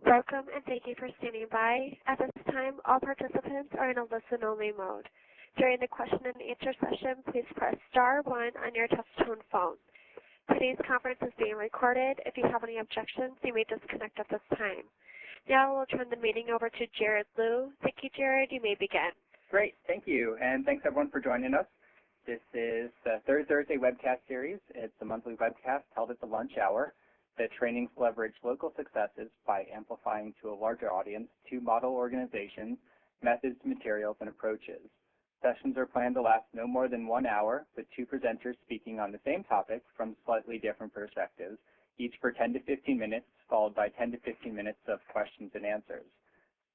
Welcome and thank you for standing by. At this time, all participants are in a listen-only mode. During the question and answer session, please press star 1 on your touch-tone phone. Today's conference is being recorded. If you have any objections, you may disconnect at this time. Now we'll turn the meeting over to Jared Liu. Thank you, Jared. You may begin. Great. Thank you. And thanks, everyone, for joining us. This is the Third Thursday webcast series. It's a monthly webcast held at the lunch hour. The trainings leverage local successes by amplifying to a larger audience 2 model organizations, methods, materials, and approaches. Sessions are planned to last no more than 1 hour, with 2 presenters speaking on the same topic from slightly different perspectives, each for 10 to 15 minutes, followed by 10 to 15 minutes of questions and answers.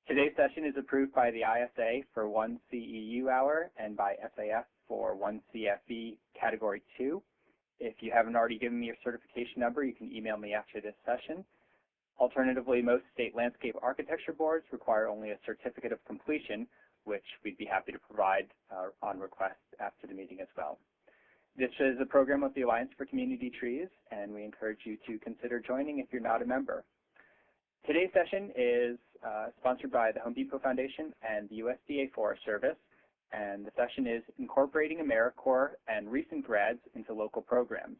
Today's session is approved by the ISA for 1 CEU hour and by SAF for 1 CFE Category 2. If you haven't already given me your certification number, you can email me after this session. Alternatively, most state landscape architecture boards require only a certificate of completion, which we'd be happy to provide on request after the meeting as well. This is a program of the Alliance for Community Trees, and we encourage you to consider joining if you're not a member. Today's session is sponsored by the Home Depot Foundation and the USDA Forest Service, and the session is Incorporating AmeriCorps and Recent Grads into Local Programs.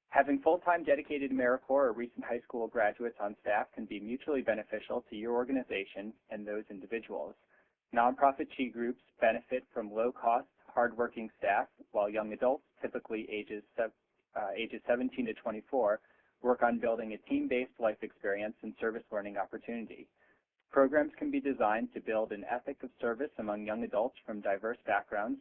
Having full-time dedicated AmeriCorps or recent high school graduates on staff can be mutually beneficial to your organization and those individuals. Nonprofit TREE groups benefit from low-cost, hardworking staff, while young adults, typically ages 17 to 24, work on building a team-based life experience and service learning opportunity. Programs can be designed to build an ethic of service among young adults from diverse backgrounds,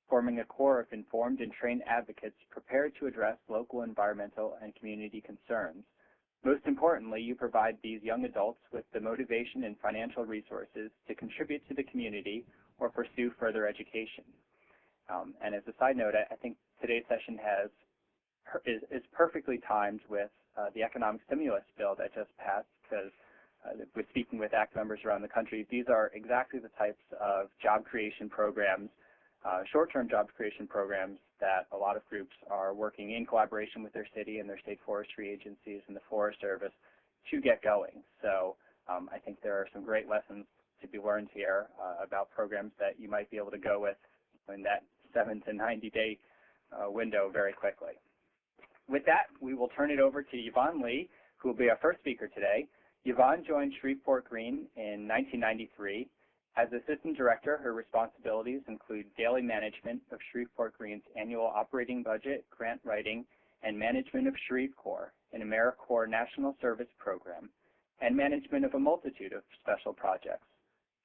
forming a core of informed and trained advocates prepared to address local environmental and community concerns. Most importantly, you provide these young adults with the motivation and financial resources to contribute to the community or pursue further education. And as a side note, I think today's session is perfectly timed with the economic stimulus bill that just passed, because with speaking with ACT members around the country, these are exactly the types of job creation programs, short-term job creation programs that a lot of groups are working in collaboration with their city and their state forestry agencies and the Forest Service to get going. So I think there are some great lessons to be learned here about programs that you might be able to go with in that 7 to 90-day window very quickly. With that, we will turn it over to Yvonne Lee, who will be our first speaker today. Yvonne joined Shreveport Green in 1993. As Assistant Director, her responsibilities include daily management of Shreveport Green's annual operating budget, grant writing, and management of ShreveCorps, an AmeriCorps National Service Program, and management of a multitude of special projects.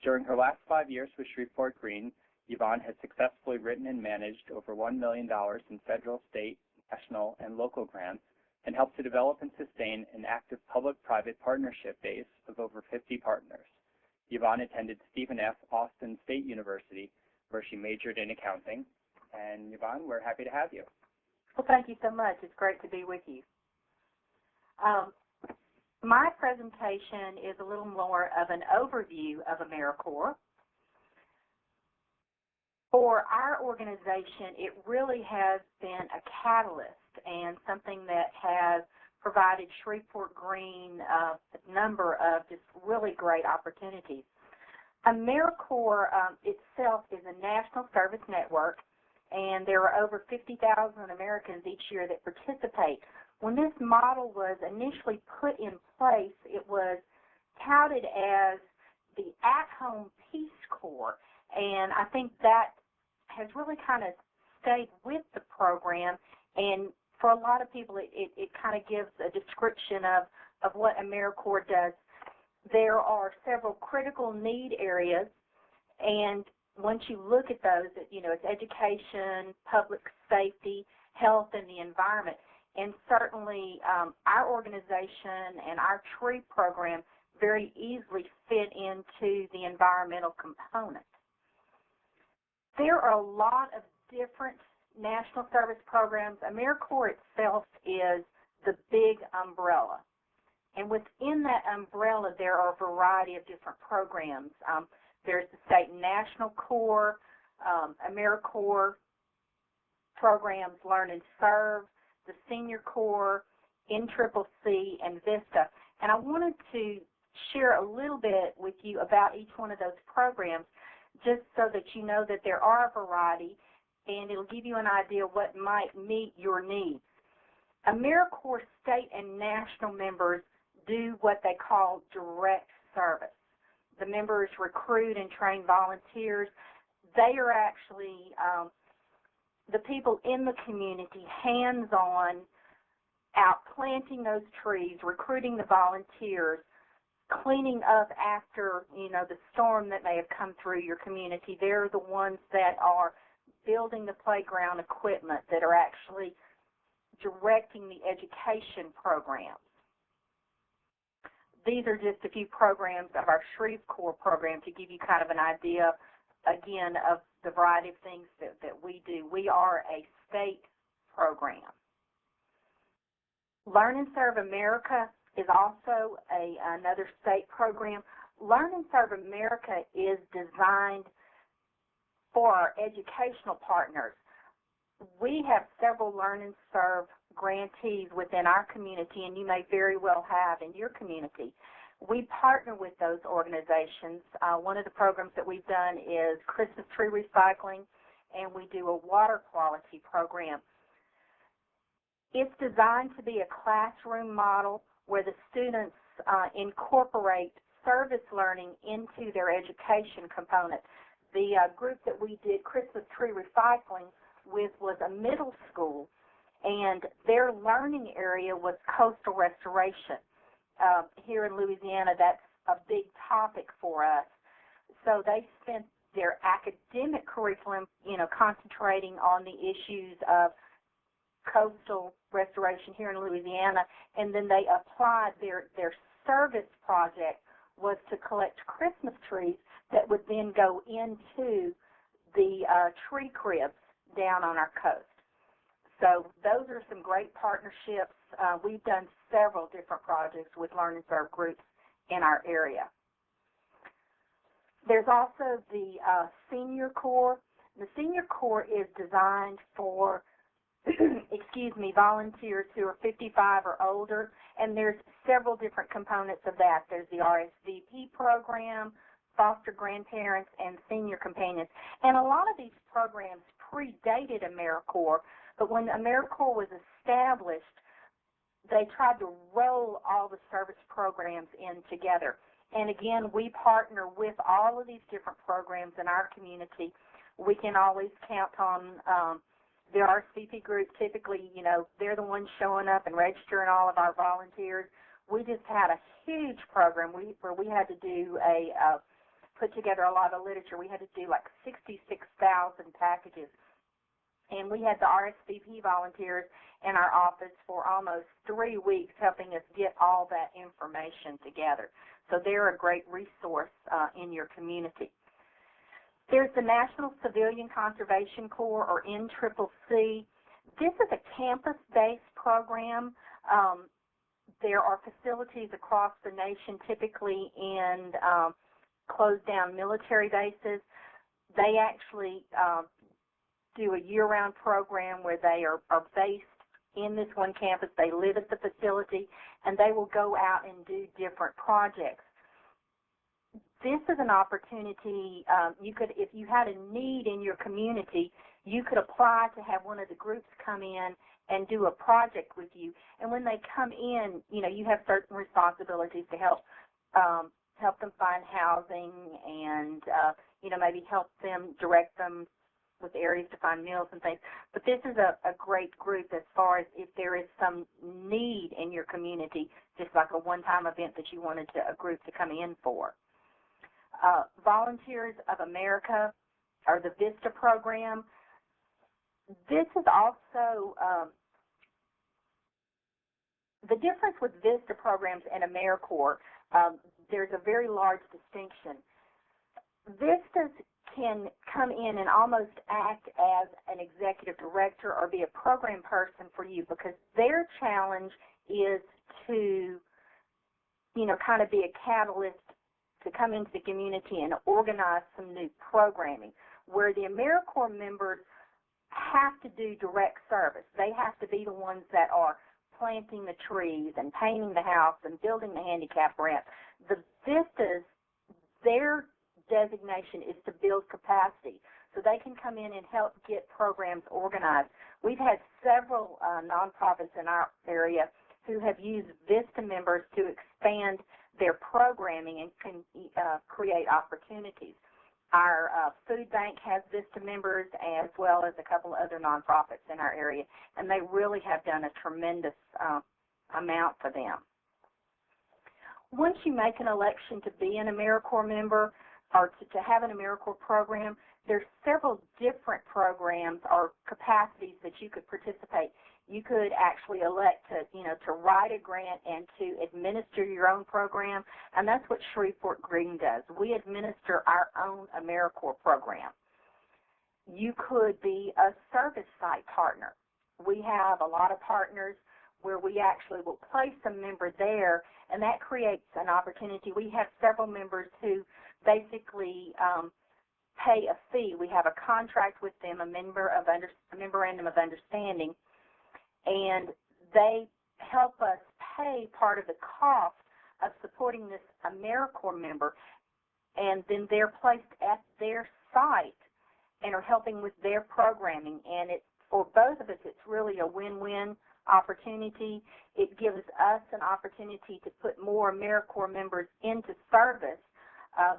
During her last 5 years with Shreveport Green, Yvonne has successfully written and managed over $1 million in federal, state, national, and local grants, and helped to develop and sustain an active public-private partnership base of over 50 partners. Yvonne attended Stephen F. Austin State University, where she majored in accounting. And Yvonne, we're happy to have you. Well, thank you so much. It's great to be with you. My presentation is a little more of an overview of AmeriCorps. For our organization, it really has been a catalyst and something that has provided Shreveport Green a number of just really great opportunities. AmeriCorps itself is a national service network, and there are over 50,000 Americans each year that participate. When this model was initially put in place, it was touted as the at-home Peace Corps, and I think that has really kind of stayed with the program, and for a lot of people it kind of gives a description of what AmeriCorps does. There are several critical need areas, and once you look at those, it's education, public safety, health, and the environment. And certainly our organization and our tree program very easily fit into the environmental component. There are a lot of different national service programs. AmeriCorps itself is the big umbrella. And within that umbrella, there are a variety of different programs. There's the State and National Corps, AmeriCorps programs, Learn and Serve, the Senior Corps, NCCC, and VISTA. And I wanted to share a little bit with you about each one of those programs, just so that you know that there are a variety, and it'll give you an idea what might meet your needs. AmeriCorps state and national members do what they call direct service. The members recruit and train volunteers. They are actually the people in the community, hands-on, out planting those trees, recruiting the volunteers, cleaning up after, the storm that may have come through your community. They're the ones that are building the playground equipment, that are actually directing the education programs. These are just a few programs of our Shreveport program to give you kind of an idea, again, of the variety of things that we do. We are a state program. Learn and Serve America is also another state program. Learn and Serve America is designed for our educational partners. We have several Learn and Serve grantees within our community, and you may very well have in your community. We partner with those organizations. One of the programs that we've done is Christmas tree recycling, and we do a water quality program. It's designed to be a classroom model where the students incorporate service learning into their education component. The group that we did Christmas tree recycling with was a middle school, and their learning area was coastal restoration. Here in Louisiana, that's a big topic for us. So they spent their academic curriculum, concentrating on the issues of coastal restoration here in Louisiana, and then they applied their service project was to collect Christmas trees that would then go into the tree cribs down on our coast. So those are some great partnerships. We've done several different projects with Learn and Serve groups in our area. There's also the Senior Corps. The Senior Corps is designed for volunteers who are 55 or older, and there's several different components of that. There's the RSVP program, foster grandparents, and senior companions. And a lot of these programs predated AmeriCorps, but when AmeriCorps was established, they tried to roll all the service programs in together. And again, we partner with all of these different programs in our community. We can always count on the RSVP group. Typically, they're the ones showing up and registering all of our volunteers. We just had a huge program where we had to do put together a lot of literature. We had to do like 66,000 packages. And we had the RSVP volunteers in our office for almost 3 weeks helping us get all that information together. So they're a great resource in your community. There's the National Civilian Conservation Corps, or NCCC. This is a campus-based program. There are facilities across the nation, typically in closed-down military bases. They actually do a year-round program where they are based in this one campus. They live at the facility, and they will go out and do different projects. This is an opportunity. If you had a need in your community, you could apply to have one of the groups come in and do a project with you. And when they come in, you have certain responsibilities to help them find housing and maybe help them, direct them with areas to find meals and things. But this is a great group as far as if there is some need in your community, just like a one-time event that you wanted a group to come in for. Volunteers of America, or the VISTA program. This is also the difference with VISTA programs and AmeriCorps. There's a very large distinction. VISTAs can come in and almost act as an executive director or be a program person for you, because their challenge is to, kind of be a catalyst to come into the community and organize some new programming, where the AmeriCorps members have to do direct service. They have to be the ones that are planting the trees and painting the house and building the handicap ramp. The VISTAs, their designation is to build capacity, so they can come in and help get programs organized. We've had several nonprofits in our area who have used VISTA members to expand their programming and can create opportunities. Our food bank has VISTA members, as well as a couple of other nonprofits in our area, and they really have done a tremendous amount for them. Once you make an election to be an AmeriCorps member or to have an AmeriCorps program, there's several different programs or capacities that you could participate. You could actually elect to write a grant and to administer your own program, and that's what Shreveport Green does. We administer our own AmeriCorps program. You could be a service site partner. We have a lot of partners where we actually will place a member there, and that creates an opportunity. We have several members who basically pay a fee. We have a contract with them, a memorandum of understanding, and they help us pay part of the cost of supporting this AmeriCorps member, and then they're placed at their site and are helping with their programming. And for both of us, it's really a win-win opportunity. It gives us an opportunity to put more AmeriCorps members into service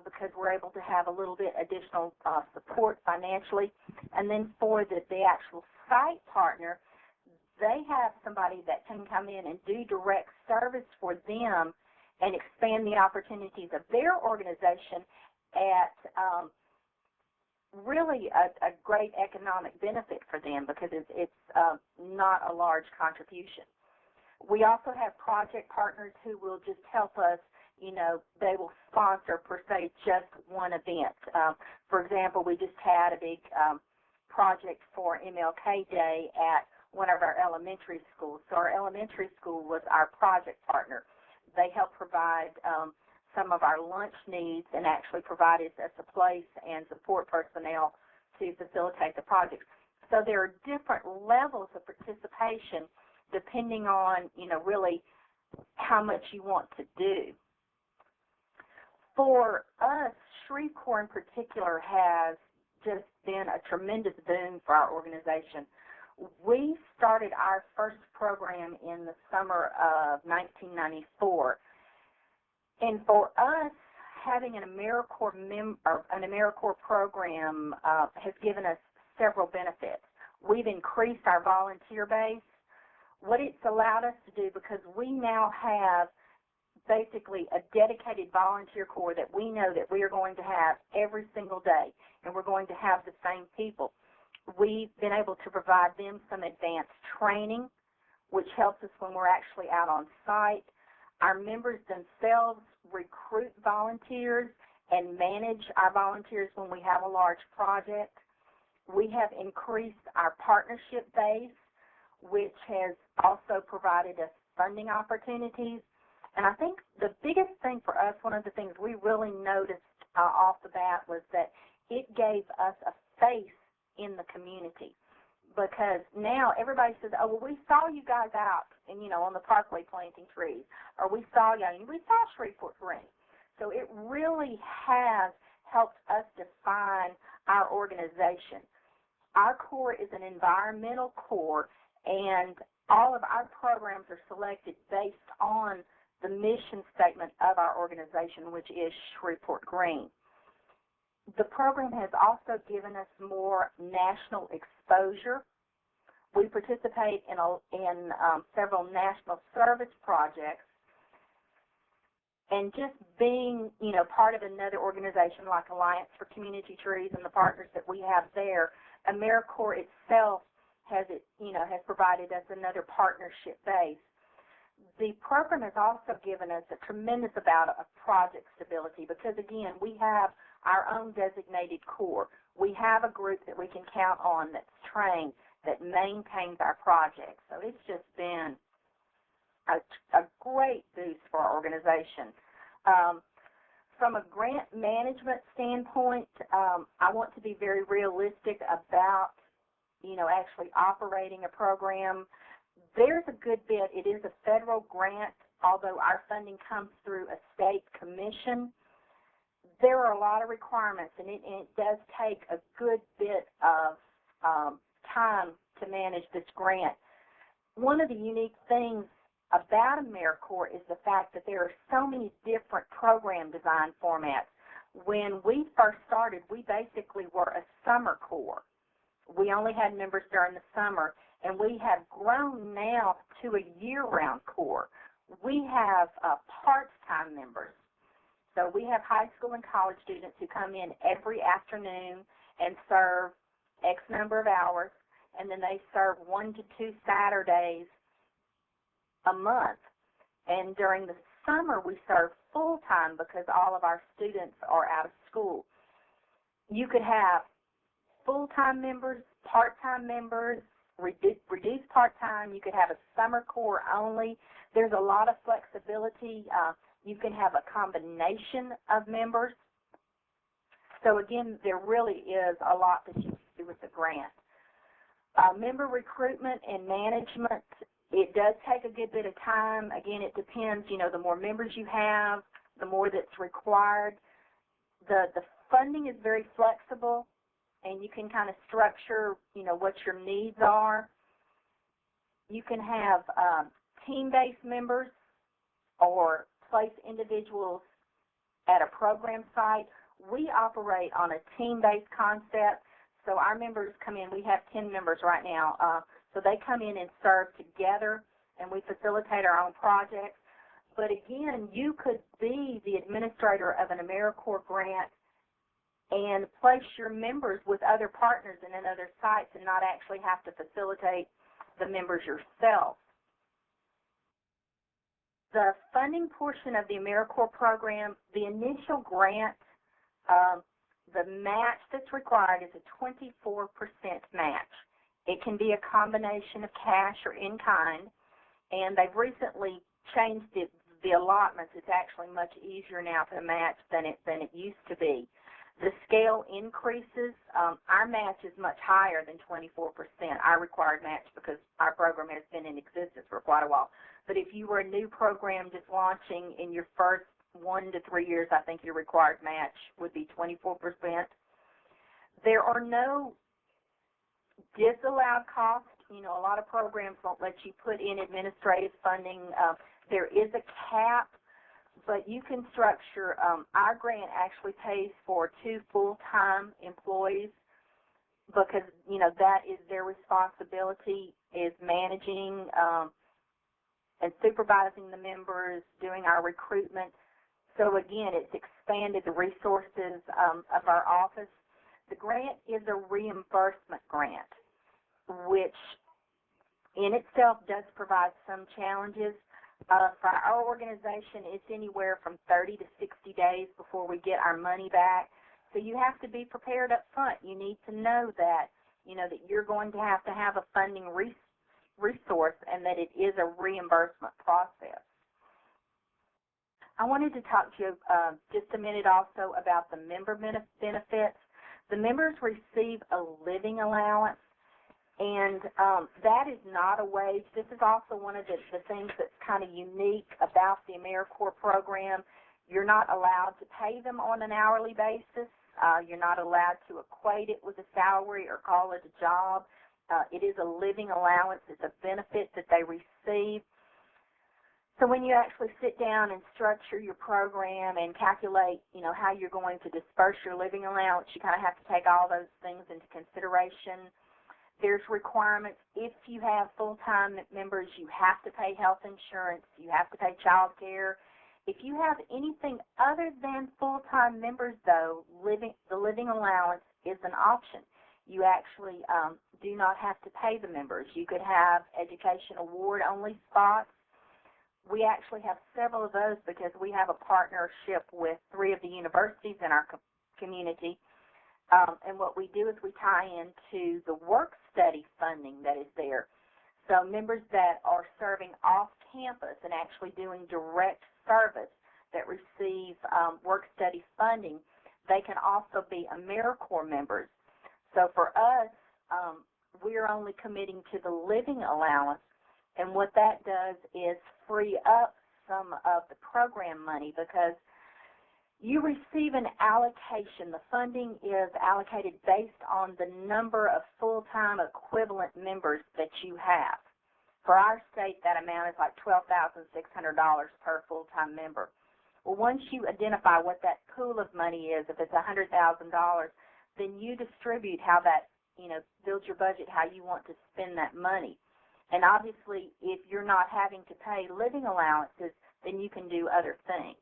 because we're able to have a little bit additional support financially. And then for the actual site partner, they have somebody that can come in and do direct service for them and expand the opportunities of their organization at really a great economic benefit for them, because it's not a large contribution. We also have project partners who will just help us. They will sponsor, per se, just one event. For example, we just had a big project for MLK Day at one of our elementary schools. So our elementary school was our project partner. They helped provide some of our lunch needs and actually provided us a place and support personnel to facilitate the project. So there are different levels of participation depending on, really how much you want to do. For us, Shreveport in particular has just been a tremendous boon for our organization. We started our first program in the summer of 1994. And for us, having an AmeriCorps program has given us several benefits. We've increased our volunteer base. What it's allowed us to do, because we now have basically a dedicated volunteer corps that we know that we are going to have every single day, and we're going to have the same people. We've been able to provide them some advanced training, which helps us when we're actually out on site. Our members themselves recruit volunteers and manage our volunteers when we have a large project. We have increased our partnership base, which has also provided us funding opportunities. And I think the biggest thing for us, one of the things we really noticed off the bat, was that it gave us a face in the community. Because now everybody says, oh, well, we saw you guys out and, on the parkway planting trees, or we saw Shreveport Green. So it really has helped us define our organization. Our corps is an environmental corps, and all of our programs are selected based on the mission statement of our organization, which is Shreveport Green. The program has also given us more national exposure. We participate in several national service projects, and just being, part of another organization like Alliance for Community Trees and the partners that we have there, AmeriCorps itself has provided us another partnership base. The program has also given us a tremendous amount of project stability because, again, we have our own designated corps. We have a group that we can count on that's trained, that maintains our projects. So it's just been a great boost for our organization. From a grant management standpoint, I want to be very realistic about, actually operating a program. there's a good bit. It is a federal grant, although our funding comes through a state commission. There are a lot of requirements, and it does take a good bit of time to manage this grant. One of the unique things about AmeriCorps is the fact that there are so many different program design formats. When we first started, we basically were a summer corps. We only had members during the summer, and we have grown now to a year-round corps. We have part-time members. So we have high school and college students who come in every afternoon and serve X number of hours, and then they serve 1 to 2 Saturdays a month. And during the summer, we serve full-time because all of our students are out of school. You could have full-time members, part-time members, reduced part-time. You could have a summer corps only. There's a lot of flexibility. You can have a combination of members. So, again, there really is a lot that you can do with the grant. Member recruitment and management, it does take a good bit of time. Again, it depends. The more members you have, the more that's required. The funding is very flexible, and you can kind of structure, what your needs are. You can have team-based members or place individuals at a program site. We operate on a team-based concept, so our members come in. We have 10 members right now, so they come in and serve together, and we facilitate our own projects. But again, you could be the administrator of an AmeriCorps grant and place your members with other partners and in other sites and not actually have to facilitate the members yourself. The funding portion of the AmeriCorps program, the initial grant, the match that's required is a 24% match. It can be a combination of cash or in kind, and they've recently changed the allotments. It's actually much easier now to match than it used to be. The scale increases. Our match is much higher than 24%, our required match, because our program has been in existence for quite a while. But if you were a new program just launching in your first 1 to 3 years, I think your required match would be 24%. There are no disallowed costs. A lot of programs won't let you put in administrative funding. There is a cap, but you can structure. Our grant actually pays for 2 full-time employees because, that is their responsibility, is managing and supervising the members, doing our recruitment. So, again, it's expanded the resources of our office. The grant is a reimbursement grant, which in itself does provide some challenges. For our organization, it's anywhere from 30 to 60 days before we get our money back. So you have to be prepared up front. You need to know that, that you're going to have a funding resource and that it is a reimbursement process. I wanted to talk to you just a minute also about the member benefits. The members receive a living allowance, and that is not a wage. This is also one of the things that's kind of unique about the AmeriCorps program. You're not allowed to pay them on an hourly basis. You're not allowed to equate it with a salary or call it a job. It is a living allowance. It's a benefit that they receive. So when you actually sit down and structure your program and calculate, how you're going to disperse your living allowance, you kind of have to take all those things into consideration. There's requirements. If you have full-time members, you have to pay health insurance. You have to pay child care. If you have anything other than full-time members, though, the living allowance is an option. You actually do not have to pay the members. You could have education award-only spots. We actually have several of those because we have a partnership with 3 of the universities in our community. And what we do is we tie into the work study funding that is there. So members that are serving off campus and actually doing direct service that receive work study funding, they can also be AmeriCorps members. So for us, we're only committing to the living allowance, And what that does is free up some of the program money because you receive an allocation. The funding is allocated based on the number of full-time equivalent members that you have. For our state, that amount is like $12,600 per full-time member. Well, once you identify what that pool of money is, if it's $100,000, then you distribute how that, build your budget how you want to spend that money. And obviously, if you're not having to pay living allowances, then you can do other things.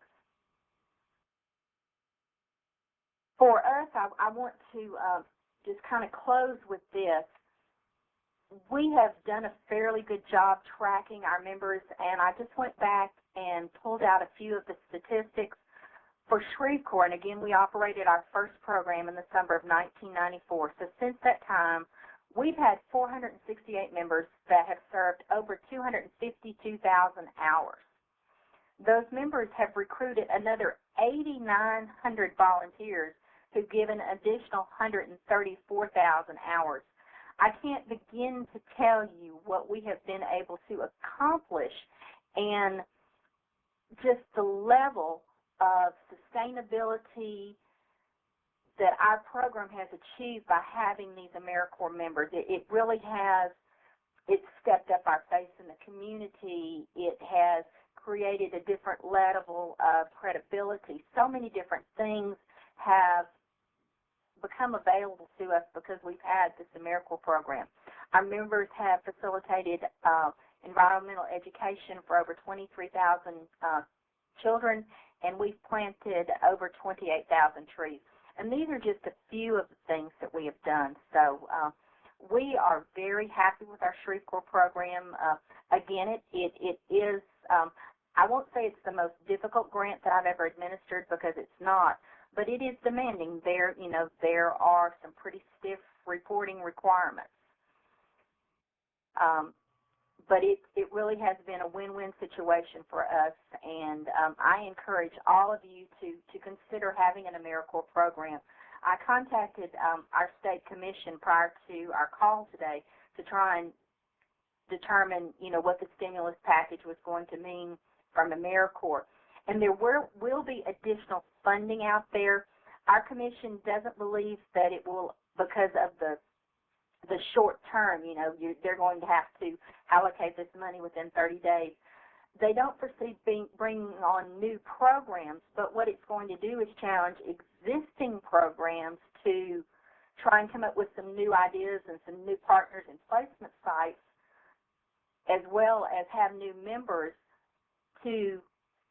For us, I want to just kind of close with this. We have done a fairly good job tracking our members, and I just went back and pulled out a few of the statistics for Shreveport. And again, we operated our first program in the summer of 1994. So since that time, we've had 468 members that have served over 252,000 hours. Those members have recruited another 8,900 volunteers who've given an additional 134,000 hours. I can't begin to tell you what we have been able to accomplish and just the level of sustainability that our program has achieved by having these AmeriCorps members. It really has, it's stepped up our face in the community. It has created a different level of credibility. So many different things have become available to us because we've had this AmeriCorps program. Our members have facilitated environmental education for over 23,000 children, and we've planted over 28,000 trees. And these are just a few of the things that we have done. So we are very happy with our Shreveport program. Again, it is, I won't say it's the most difficult grant that I've ever administered because it's not, but it is demanding. There are some pretty stiff reporting requirements. But it really has been a win-win situation for us, and I encourage all of you to consider having an AmeriCorps program. I contacted our state commission prior to our call today to try and determine, what the stimulus package was going to mean from AmeriCorps. And there will be additional funding out there. Our commission doesn't believe that it will, because of the short term, they're going to have to allocate this money within 30 days. They don't foresee bringing on new programs, but what it's going to do is challenge existing programs to try and come up with some new ideas and some new partners and placement sites, as well as have new members to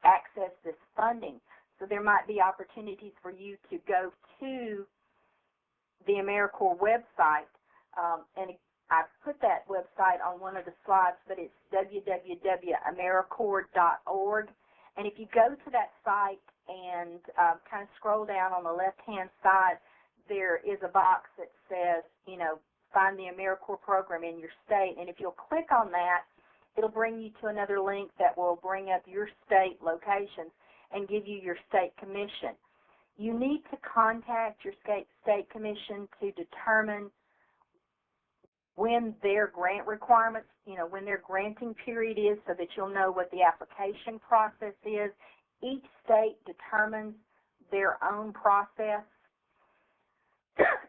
access this funding. So there might be opportunities for you to go to the AmeriCorps website, and I put that website on one of the slides, but it's www.americorps.org. And if you go to that site and kind of scroll down on the left-hand side, there is a box that says, find the AmeriCorps program in your state. And if you'll click on that, it'll bring you to another link that will bring up your state locations and give you your state commission. You need to contact your state commission to determine when their grant requirements, when their granting period is, so that you'll know what the application process is. Each state determines their own process.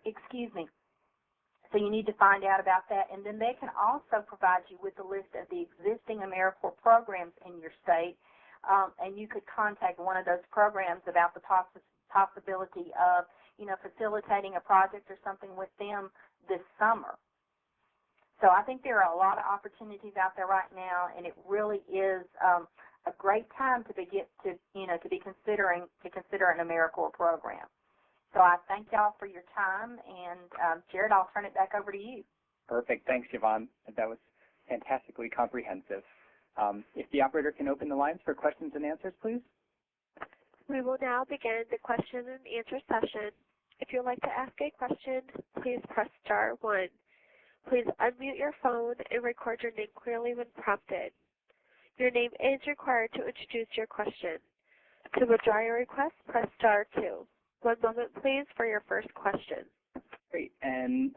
Excuse me. So you need to find out about that, and then they can also provide you with a list of the existing AmeriCorps programs in your state, and you could contact one of those programs about the possibility of, facilitating a project or something with them this summer. So I think there are a lot of opportunities out there right now, and it really is a great time to consider an AmeriCorps program. So I thank y'all for your time, and Jared, I'll turn it back over to you. Perfect. Thanks, Yvonne. That was fantastically comprehensive. If the operator can open the lines for questions and answers, please. We will now begin the question and answer session. If you'd like to ask a question, please press star 1. Please unmute your phone and record your name clearly when prompted. Your name is required to introduce your question. To withdraw your request, press star 2. One moment, please, for your first question. Great. And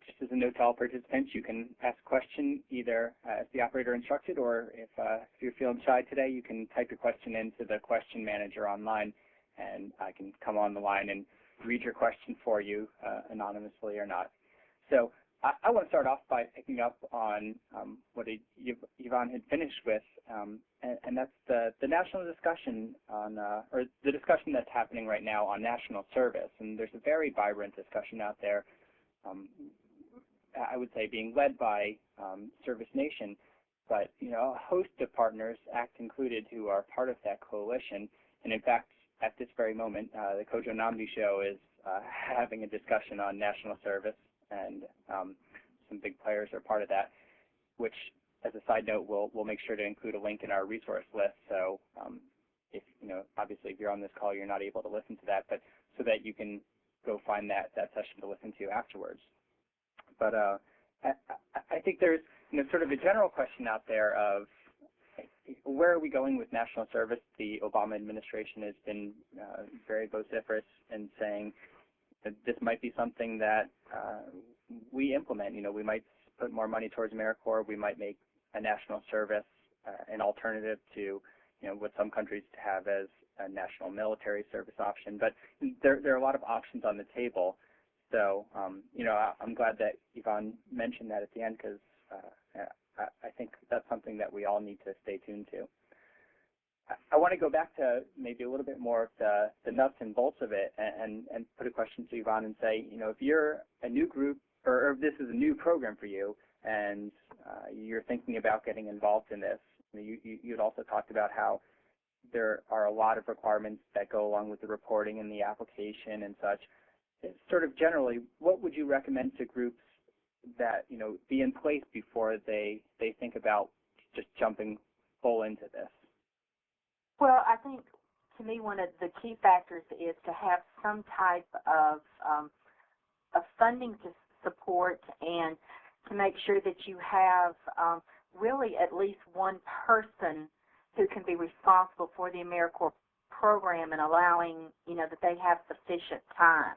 just as a note to all participants, you can ask a question either as the operator instructed, or if you're feeling shy today, you can type your question into the question manager online, and I can come on the line and read your question for you anonymously or not. So I want to start off by picking up on what Yvonne had finished with, and that's the national discussion on, or the discussion that's happening right now on national service. And there's a very vibrant discussion out there, I would say being led by Service Nation, but a host of partners, ACT included, who are part of that coalition. And in fact, at this very moment, the Kojo Nnamdi Show is having a discussion on national service, and some big players are part of that, which, as a side note, we'll make sure to include a link in our resource list. So if, obviously if you're on this call, you're not able to listen to that, but so that you can go find that session to listen to afterwards. But I think there's sort of a general question out there of where are we going with national service? The Obama administration has been very vociferous in saying that this might be something that we implement. We might put more money towards AmeriCorps. We might make a national service an alternative to what some countries have as a national military service option. But there are a lot of options on the table. So I'm glad that Yvonne mentioned that at the end, because I think that's something that we all need to stay tuned to. I want to go back to maybe a little bit more of the nuts and bolts of it, and put a question to Yvonne and say, if you're a new group, or if this is a new program for you, and you're thinking about getting involved in this, you'd also talked about how there are a lot of requirements that go along with the reporting and the application and such. Sort of generally, what would you recommend to groups that be in place before they think about just jumping full into this? Well, I think, to me, one of the key factors is to have some type of funding to support, and to make sure that you have really at least one person who can be responsible for the AmeriCorps program, and allowing that they have sufficient time.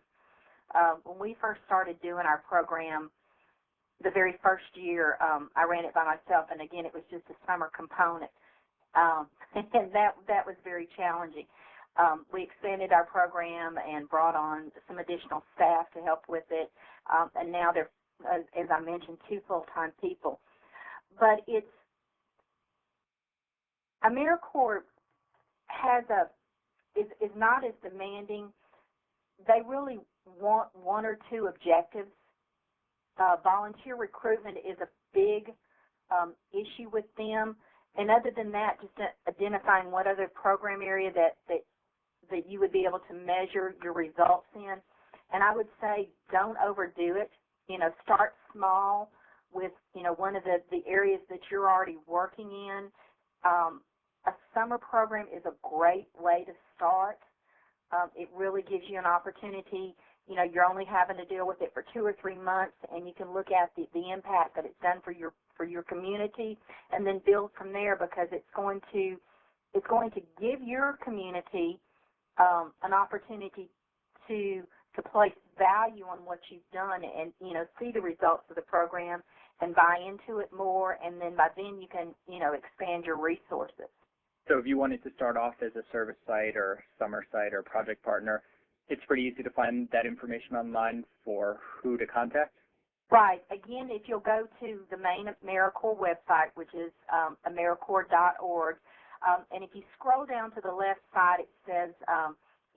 When we first started doing our program, the very first year, I ran it by myself, and again, it was just a summer component. And that was very challenging. We expanded our program and brought on some additional staff to help with it, and now there, as I mentioned, 2 full-time people. But AmeriCorps is not as demanding. They really want 1 or 2 objectives. Volunteer recruitment is a big issue with them. And other than that, just identifying what other program area that you would be able to measure your results in. And I would say don't overdo it. Start small with, one of the areas that you're already working in. A summer program is a great way to start. It really gives you an opportunity. You're only having to deal with it for 2 or 3 months, and you can look at the impact that it's done for your community, and then build from there, because it's going to give your community an opportunity to place value on what you've done, and see the results of the program and buy into it more, and then by then you can expand your resources. So if you wanted to start off as a service site or summer site or project partner, it's pretty easy to find that information online for who to contact? Right. Again, if you'll go to the main AmeriCorps website, which is AmeriCorps.org, and if you scroll down to the left side, it says,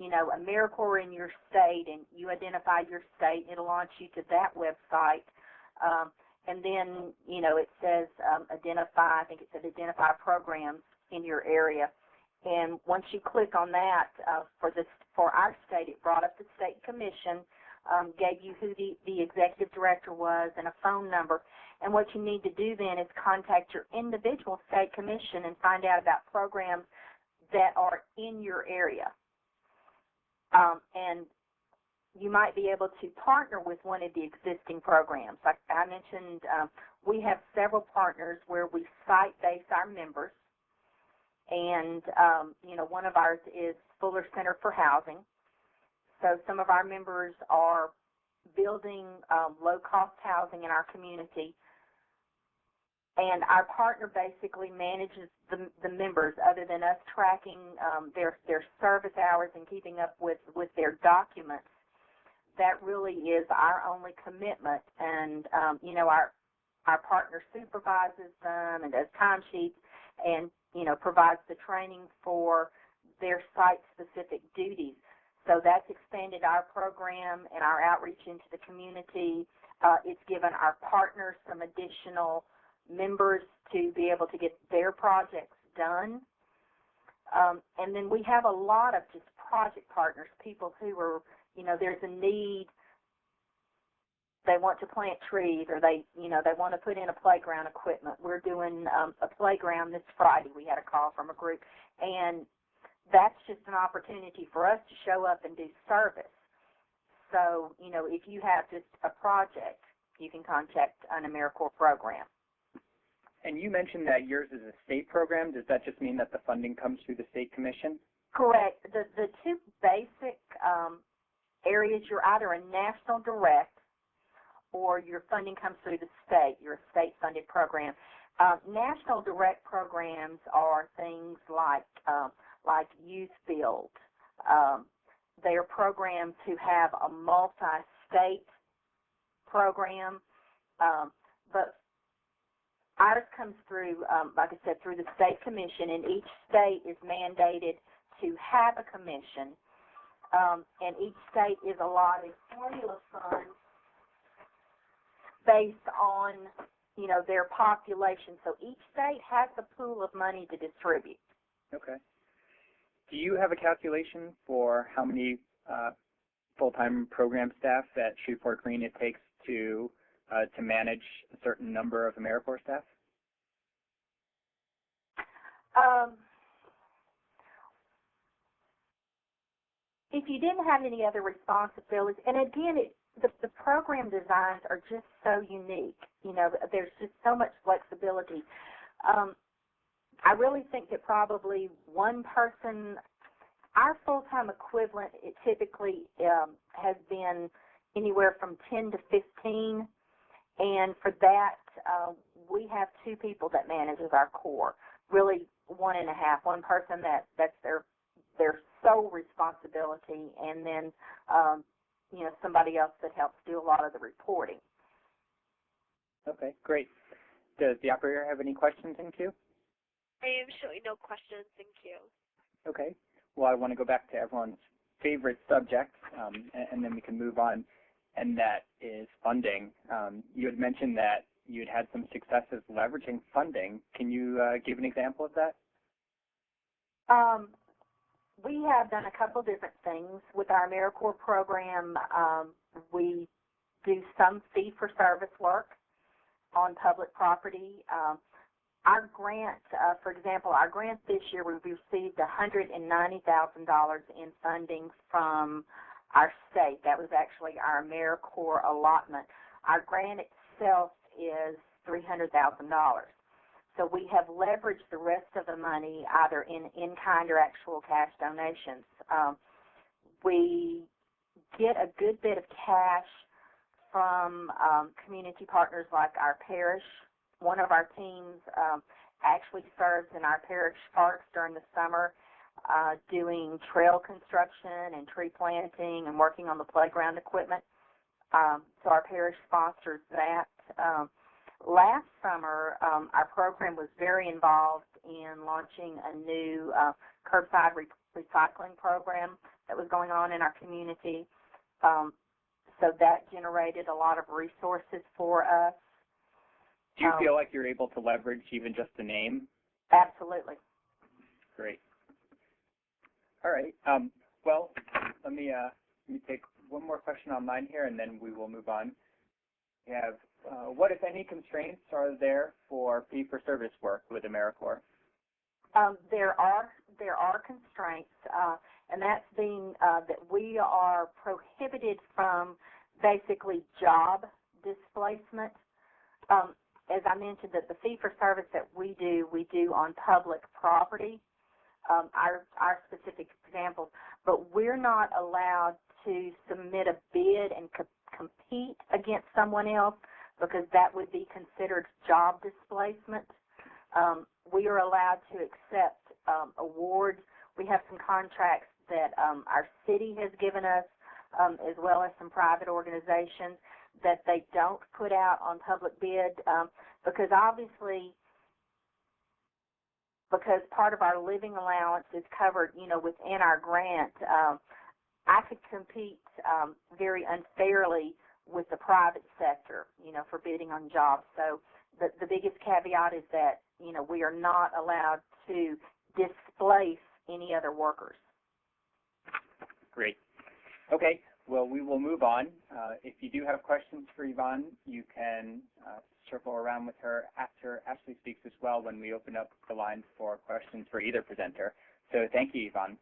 AmeriCorps in your state, and you identify your state, and it'll launch you to that website. And then, it says identify, I think it says identify programs in your area. And once you click on that, for our state, it brought up the state commission, gave you who the executive director was and a phone number. And what you need to do then is contact your individual state commission and find out about programs that are in your area. And you might be able to partner with one of the existing programs. Like I mentioned, we have several partners where we site-base our members. And, one of ours is Fuller Center for Housing. So some of our members are building low-cost housing in our community. And our partner basically manages the members, other than us tracking their service hours and keeping up with their documents. That really is our only commitment. And, our partner supervises them and does timesheets and, provides the training for their site-specific duties. So that's expanded our program and our outreach into the community. It's given our partners some additional members to be able to get their projects done. And then we have a lot of just project partners, people who are, there's a need. They want to plant trees, or they want to put in a playground equipment. We're doing a playground this Friday. We had a call from a group, and that's just an opportunity for us to show up and do service. So, if you have just a project, you can contact an AmeriCorps program. And you mentioned that yours is a state program. Does that just mean that the funding comes through the state commission? Correct. The two basic areas, you're either a national direct or your funding comes through the state. You're a state-funded program. National direct programs are things like Youth Build. They are programs who have a multi-state program, but ours comes through, like I said, through the state commission, and each state is mandated to have a commission, and each state is allotted formula funds based on, their population. So each state has a pool of money to distribute. Okay. Do you have a calculation for how many full-time program staff at Shreveport Green it takes to manage a certain number of AmeriCorps staff? If you didn't have any other responsibilities, and again, the program designs are just so unique. There's just so much flexibility. I really think that probably one person, our full-time equivalent, it typically has been anywhere from 10 to 15, and for that, we have two people that manages our core. Really, one and a half. One person that's their sole responsibility, and then somebody else that helps do a lot of the reporting. Okay, great. Does the operator have any questions in queue? I am showing no questions in queue. Okay. Well, I want to go back to everyone's favorite subject, and then we can move on, and that is funding. You had mentioned that you'd had some successes leveraging funding. Can you give an example of that? We have done a couple different things with our AmeriCorps program. We do some fee-for-service work on public property. Our grant, for example, our grant this year, we received $190,000 in funding from our state. That was actually our AmeriCorps allotment. Our grant itself is $300,000. So we have leveraged the rest of the money either in kind or actual cash donations. We get a good bit of cash from community partners like our parish. One of our teams actually serves in our parish parks during the summer, doing trail construction and tree planting and working on the playground equipment. So our parish sponsors that. Last summer, our program was very involved in launching a new curbside recycling program that was going on in our community. So that generated a lot of resources for us. Do you feel like you're able to leverage even just the name? Absolutely. Great. All right. Well, let me take one more question online here, and then we will move on. We have, what, if any, constraints are there for fee-for-service work with AmeriCorps? There are constraints, and that's being that we are prohibited from basically job displacement. As I mentioned, that the fee-for-service that we do on public property. our specific examples, but we're not allowed to submit a bid and compete against someone else because that would be considered job displacement. We are allowed to accept awards. We have some contracts that our city has given us, as well as some private organizations that they don't put out on public bid because obviously, because part of our living allowance is covered, within our grant, I could compete very unfairly with the private sector, for bidding on jobs. So the biggest caveat is that, we are not allowed to displace any other workers. Great. Okay, well, we will move on. If you do have questions for Yvonne, you can circle around with her after Ashley speaks as well when we open up the line for questions for either presenter. So thank you, Yvonne.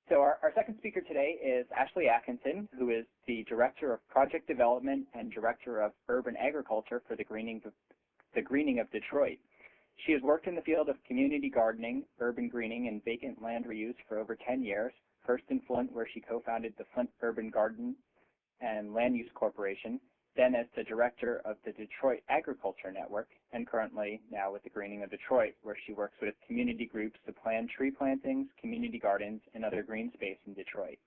So our second speaker today is Ashley Atkinson, who is the Director of Project Development and Director of Urban Agriculture for the Greening of Detroit. She has worked in the field of community gardening, urban greening, and vacant land reuse for over 10 years, first in Flint, where she co-founded the Flint Urban Garden and Land Use Corporation, then as the director of the Detroit Agriculture Network, and currently now with the Greening of Detroit, where she works with community groups to plan tree plantings, community gardens, and other green space in Detroit.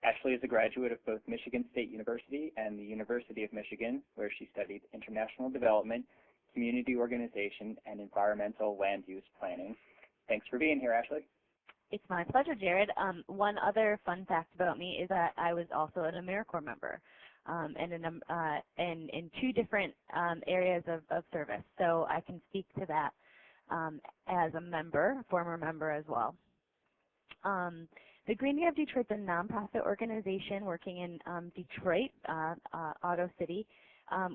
Ashley is a graduate of both Michigan State University and the University of Michigan, where she studied international development, community organization, and environmental land use planning. Thanks for being here, Ashley. It's my pleasure, Jared. One other fun fact about me is that I was also an AmeriCorps member, and in two different areas of service. So I can speak to that as a member, former member as well. The Greening of Detroit is a nonprofit organization working in Detroit, Auto City.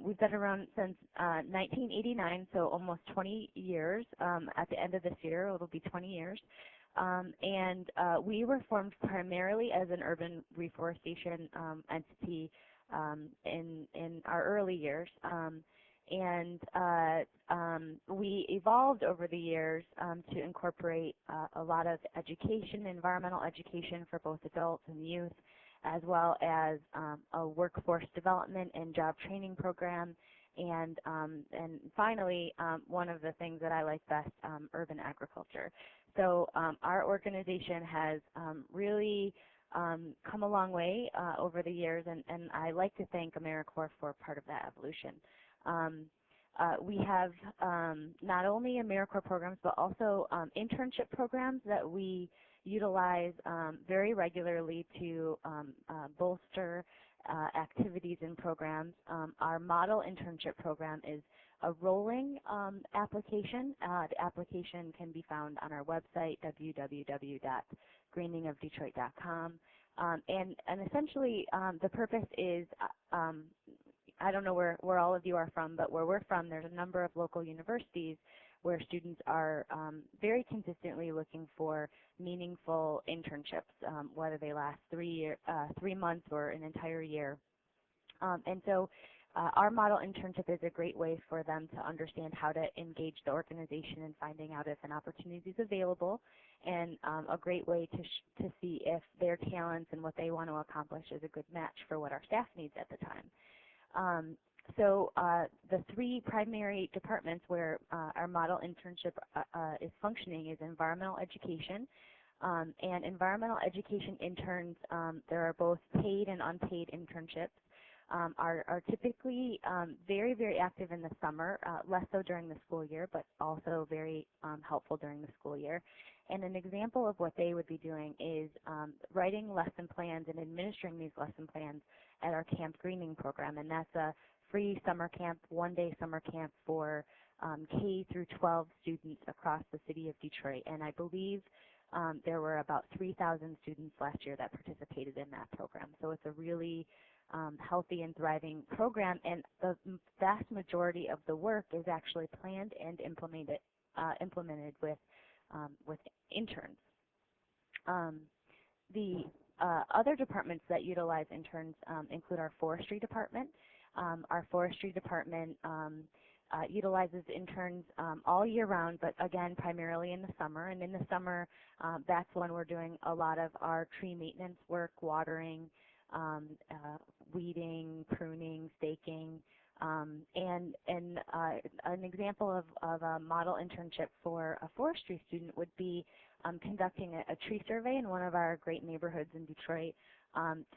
We've been around since 1989, so almost 20 years. At the end of this year, it'll be 20 years. And we were formed primarily as an urban reforestation entity in our early years. We evolved over the years to incorporate a lot of education, environmental education for both adults and youth, as well as a workforce development and job training program. And finally, one of the things that I like best, urban agriculture. So our organization has really come a long way over the years, and I like to thank AmeriCorps for part of that evolution. We have not only AmeriCorps programs, but also internship programs that we utilize very regularly to bolster activities and programs. Our model internship program is a rolling application. The application can be found on our website, www.greeningofdetroit.com. And essentially, the purpose is, I don't know where all of you are from, but where we're from, there's a number of local universities where students are very consistently looking for meaningful internships, whether they last 3 months or an entire year. And so our model internship is a great way for them to understand how to engage the organization in finding out if an opportunity is available, and a great way to see if their talents and what they want to accomplish is a good match for what our staff needs at the time. So the three primary departments where our model internship is functioning is environmental education. And environmental education interns, there are both paid and unpaid internships, are typically very, very active in the summer, less so during the school year, but also very helpful during the school year. And an example of what they would be doing is writing lesson plans and administering these lesson plans at our Camp Greening program, and that's a free summer camp, one-day summer camp for K through 12 students across the city of Detroit. And I believe there were about 3,000 students last year that participated in that program. So it's a really healthy and thriving program, and the vast majority of the work is actually planned and implemented with interns. The other departments that utilize interns include our forestry department. Our forestry department utilizes interns all year round, but again, primarily in the summer. And in the summer, that's when we're doing a lot of our tree maintenance work, watering, weeding, pruning, staking. And an example of a model internship for a forestry student would be conducting a tree survey in one of our great neighborhoods in Detroit,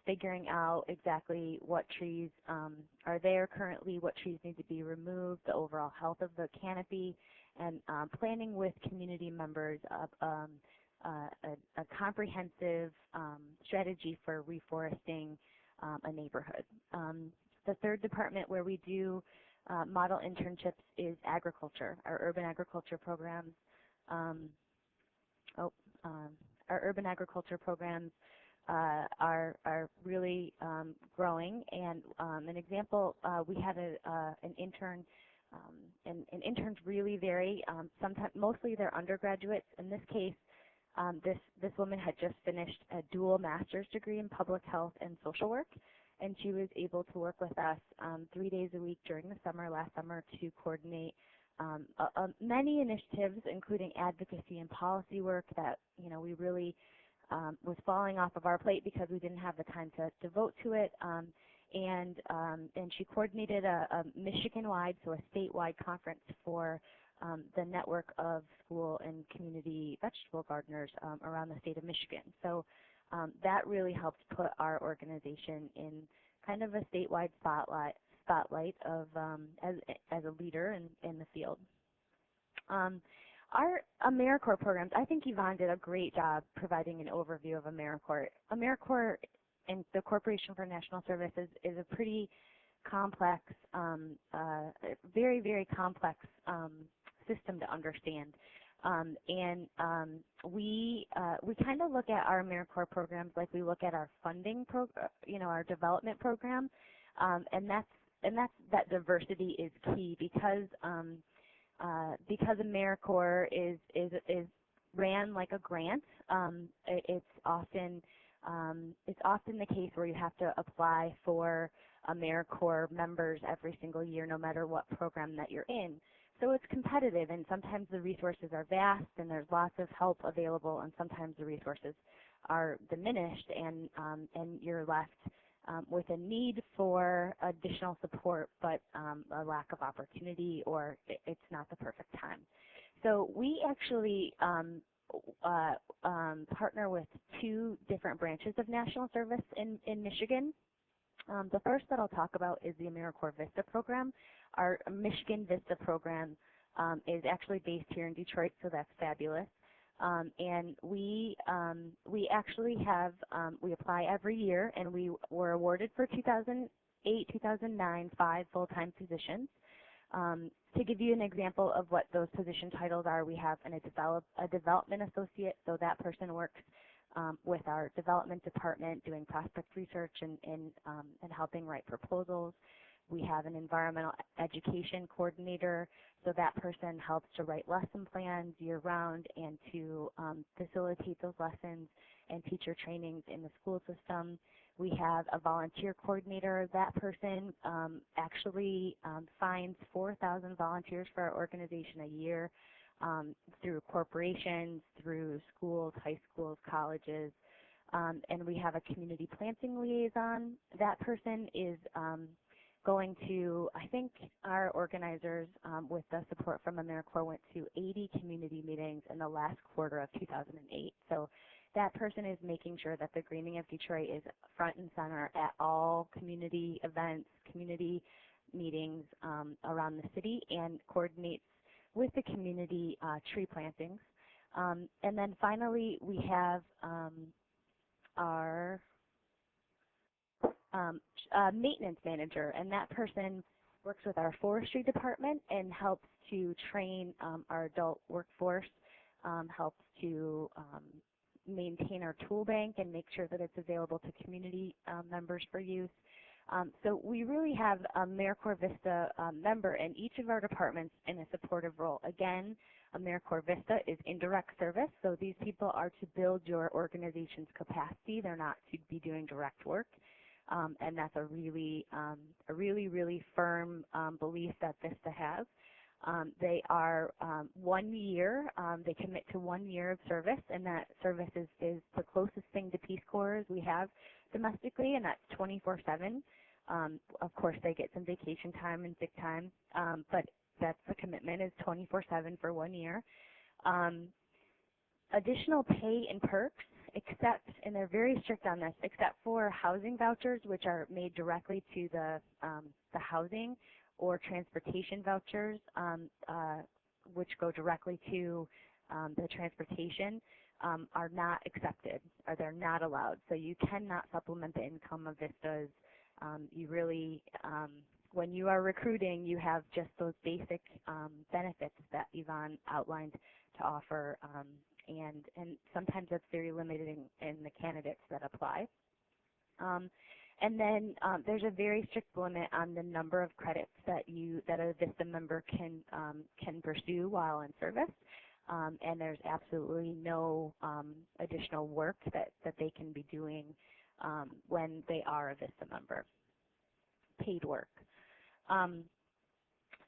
figuring out exactly what trees are there currently, what trees need to be removed, the overall health of the canopy, and planning with community members a comprehensive strategy for reforesting a neighborhood. The third department where we do model internships is agriculture, our urban agriculture programs. Our urban agriculture programs are really growing, and an example, we had an intern, and interns really vary. Sometimes, mostly they're undergraduates. In this case, this woman had just finished a dual master's degree in public health and social work, and she was able to work with us 3 days a week during the summer, last summer, to coordinate many initiatives, including advocacy and policy work that we really was falling off of our plate because we didn't have the time to devote to it. And she coordinated a Michigan-wide, so a statewide conference for the network of school and community vegetable gardeners around the state of Michigan. So that really helped put our organization in kind of a statewide spotlight of as a leader in the field. Our AmeriCorps programs, I think Yvonne did a great job providing an overview of AmeriCorps. AmeriCorps and the Corporation for National Service is a pretty complex, very, very complex system to understand. We kind of look at our AmeriCorps programs like we look at our funding our development program, and that diversity is key because AmeriCorps is ran like a grant. It's often the case where you have to apply for AmeriCorps members every single year, no matter what program that you're in. So it's competitive, and sometimes the resources are vast, and there's lots of help available, and sometimes the resources are diminished, and you're left with a need for additional support, but a lack of opportunity, or it's not the perfect time. So we actually partner with 2 different branches of national service in Michigan. The first that I'll talk about is the AmeriCorps Vista program. Our Michigan Vista program is actually based here in Detroit, so that's fabulous. And we actually have, we apply every year, and we were awarded for 2008, 2009, 5 full-time positions. To give you an example of what those position titles are, we have a development associate, so that person works with our development department doing prospect research and helping write proposals. We have an environmental education coordinator, so that person helps to write lesson plans year-round and to facilitate those lessons and teacher trainings in the school system. We have a volunteer coordinator. That person actually finds 4,000 volunteers for our organization a year through corporations, through schools, high schools, colleges. And we have a community planting liaison. That person is going to, I think our organizers, with the support from AmeriCorps, went to 80 community meetings in the last quarter of 2008. So that person is making sure that the Greening of Detroit is front and center at all community events, community meetings around the city, and coordinates with the community tree plantings. And then finally, we have our maintenance manager, and that person works with our forestry department and helps to train our adult workforce, helps to maintain our tool bank and make sure that it's available to community members for use. So we really have a AmeriCorps Vista member in each of our departments in a supportive role. Again, AmeriCorps Vista is indirect service, so these people are to build your organization's capacity. They're not to be doing direct work. and that's a really firm belief that VISTA has. They are 1 year, they commit to 1 year of service, and that service is the closest thing to Peace Corps we have domestically, and that's 24/7. Of course, they get some vacation time and sick time, but that's the commitment, is 24/7 for 1 year. Additional pay and perks, except, and they're very strict on this, except for housing vouchers, which are made directly to the housing, or transportation vouchers, which go directly to the transportation, are not accepted, or they're not allowed. So you cannot supplement the income of VISTAs. You really, when you are recruiting, you have just those basic benefits that Yvonne outlined to offer, and sometimes that's very limited in the candidates that apply. And then there's a very strict limit on the number of credits that a VISTA member can pursue while in service, and there's absolutely no additional work that they can be doing when they are a VISTA member, paid work.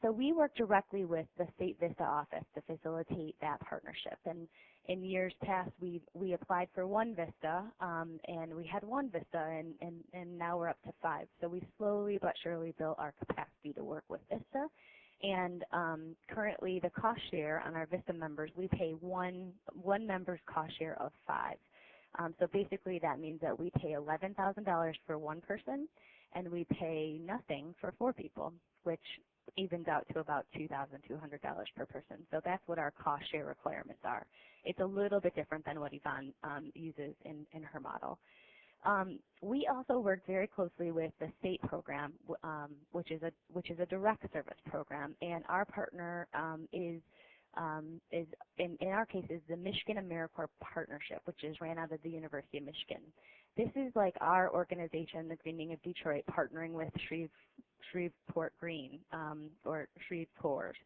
So we work directly with the State VISTA office to facilitate that partnership. And in years past, we applied for one VISTA, and we had one VISTA, and now we're up to 5. So we slowly but surely built our capacity to work with VISTA. And currently, the cost share on our VISTA members, we pay one member's cost share of 5. So basically, that means that we pay $11,000 for one person, and we pay nothing for 4 people, which evens out to about $2,200 per person. So that's what our cost share requirements are. It's a little bit different than what Yvonne uses in her model. We also work very closely with the state program, which is a direct service program, and our partner is in our case is the Michigan AmeriCorps Partnership, which is ran out of the University of Michigan. This is like our organization, the Greening of Detroit, partnering with Shreveport Green, or Shreveport.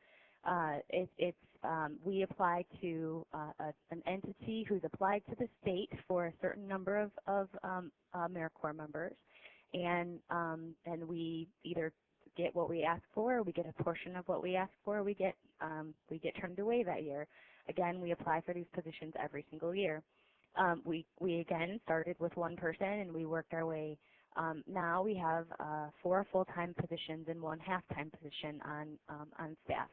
We apply to an entity who's applied to the state for a certain number of AmeriCorps members, and we either get what we ask for, or we get a portion of what we ask for, or we get turned away that year. Again, we apply for these positions every single year. We again started with one person, and we worked our way. Now we have 4 full-time positions and 1 half-time position on staff.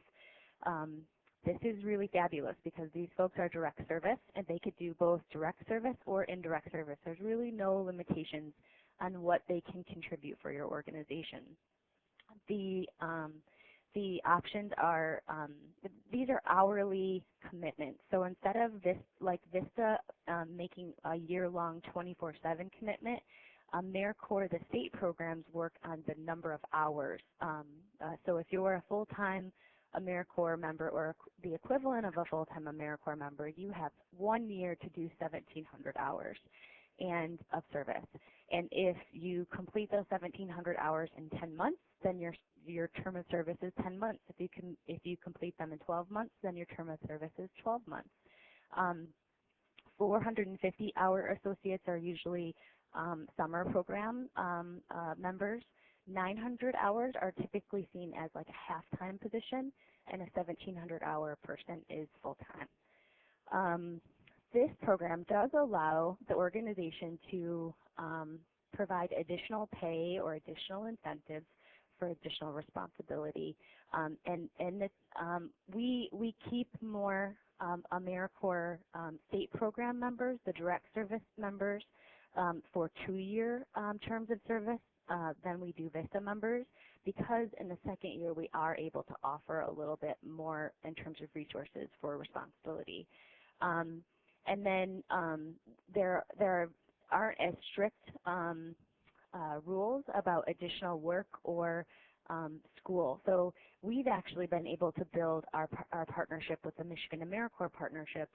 This is really fabulous because these folks are direct service, and they could do both direct service or indirect service. There's really no limitations on what they can contribute for your organization. The options are, these are hourly commitments. So instead of VISTA making a year-long 24/7 commitment, AmeriCorps, the state programs, work on the number of hours. So if you're a full-time AmeriCorps member, or the equivalent of a full-time AmeriCorps member, you have 1 year to do 1,700 hours of service. And if you complete those 1,700 hours in 10 months, then your term of service is 10 months. If you complete them in 12 months, then your term of service is 12 months. 450-hour associates are usually summer program members. 900 hours are typically seen as like a half-time position, and a 1,700-hour person is full-time. This program does allow the organization to provide additional pay or additional incentives for additional responsibility, we keep more AmeriCorps state program members, the direct service members, for 2-year terms of service than we do VISTA members, because in the second year we are able to offer a little bit more in terms of resources for responsibility. And then there aren't as strict rules about additional work or school. So we've actually been able to build our partnership with the Michigan AmeriCorps Partnership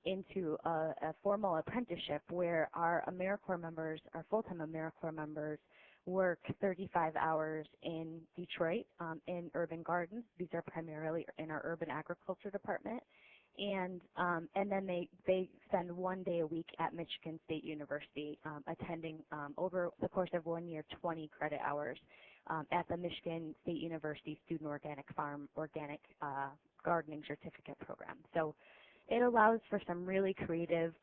into a formal apprenticeship where our AmeriCorps members, our full-time AmeriCorps members, work 35 hours in Detroit in urban gardens. These are primarily in our urban agriculture department. And then they spend 1 day a week at Michigan State University, attending over the course of 1 year 20 credit hours at the Michigan State University Student Organic Farm Organic Gardening Certificate Program. So it allows for some really creative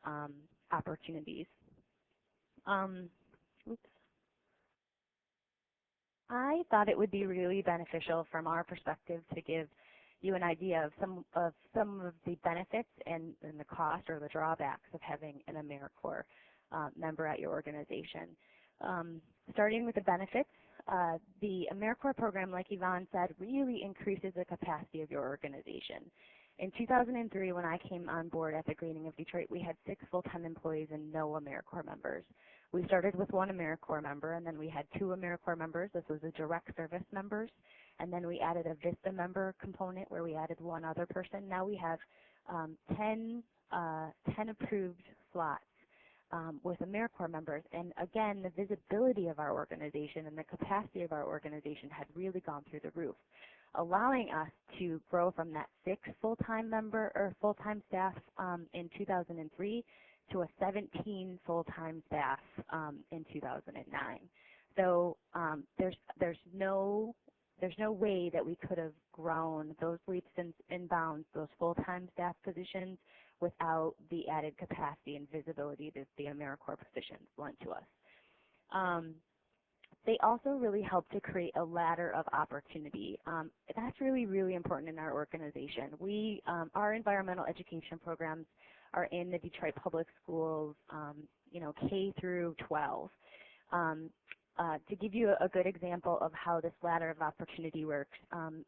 opportunities. Oops. I thought it would be really beneficial from our perspective to give you an idea of some of the benefits and the cost or the drawbacks of having an AmeriCorps member at your organization. Starting with the benefits, the AmeriCorps program, like Yvonne said, really increases the capacity of your organization. In 2003, when I came on board at the Greening of Detroit, we had 6 full-time employees and no AmeriCorps members. We started with 1 AmeriCorps member, and then we had 2 AmeriCorps members. This was the direct service members. And then we added a VISTA member component where we added 1 other person. Now we have 10 approved slots with AmeriCorps members. And again, the visibility of our organization and the capacity of our organization had really gone through the roof, allowing us to grow from that 6 full-time member or full-time staff in 2003 to a 17 full-time staff in 2009. So there's no way that we could have grown those leaps and bounds, those full-time staff positions, without the added capacity and visibility that the AmeriCorps positions lent to us. They also really help to create a ladder of opportunity. That's really, really important in our organization. Our environmental education programs are in the Detroit Public Schools, K through 12. To give you a good example of how this ladder of opportunity works,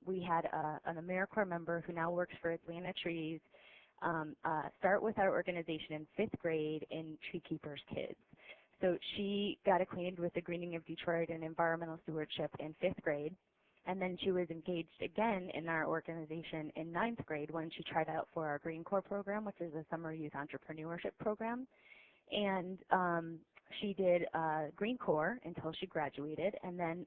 we had an AmeriCorps member who now works for Atlanta Trees start with our organization in 5th grade in Tree Keepers Kids. So she got acquainted with the Greening of Detroit and environmental stewardship in 5th grade, and then she was engaged again in our organization in 9th grade when she tried out for our Green Corps program, which is a summer youth entrepreneurship program. And she did Green Corps until she graduated, and then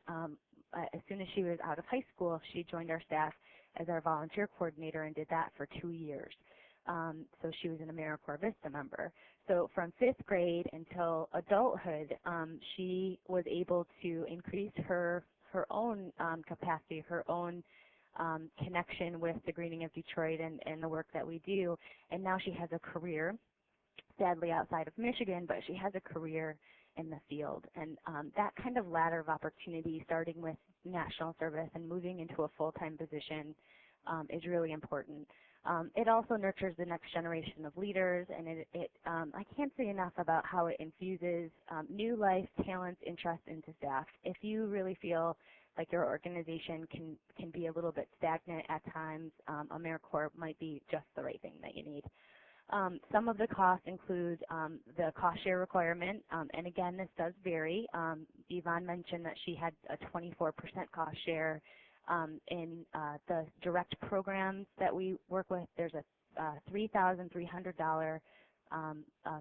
as soon as she was out of high school, she joined our staff as our volunteer coordinator and did that for 2 years. So she was an AmeriCorps VISTA member. So from 5th grade until adulthood, she was able to increase her own capacity, her own connection with the Greening of Detroit and the work that we do. And now she has a career, sadly outside of Michigan, but she has a career in the field. And that kind of ladder of opportunity, starting with national service and moving into a full-time position, is really important. It also nurtures the next generation of leaders, and I can't say enough about how it infuses new life, talents, interest into staff. If you really feel like your organization can be a little bit stagnant at times, AmeriCorps might be just the right thing that you need. Some of the costs include the cost share requirement, and again, this does vary. Yvonne mentioned that she had a 24% cost share. In the direct programs that we work with, there's a $3,300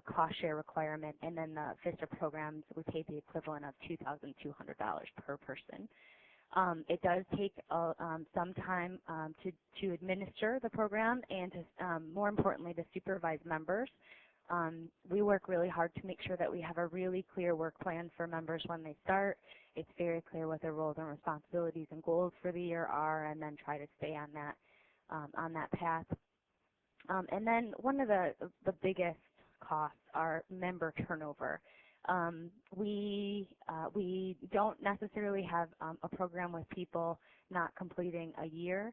cost share requirement, and then the VISTA programs, we pay the equivalent of $2,200 per person. It does take some time to administer the program and to, more importantly, to supervise members. We work really hard to make sure that we have a really clear work plan for members when they start. It's very clear what their roles and responsibilities and goals for the year are, and then try to stay on that path. And then one of the biggest costs are member turnover. We don't necessarily have a program with people not completing a year.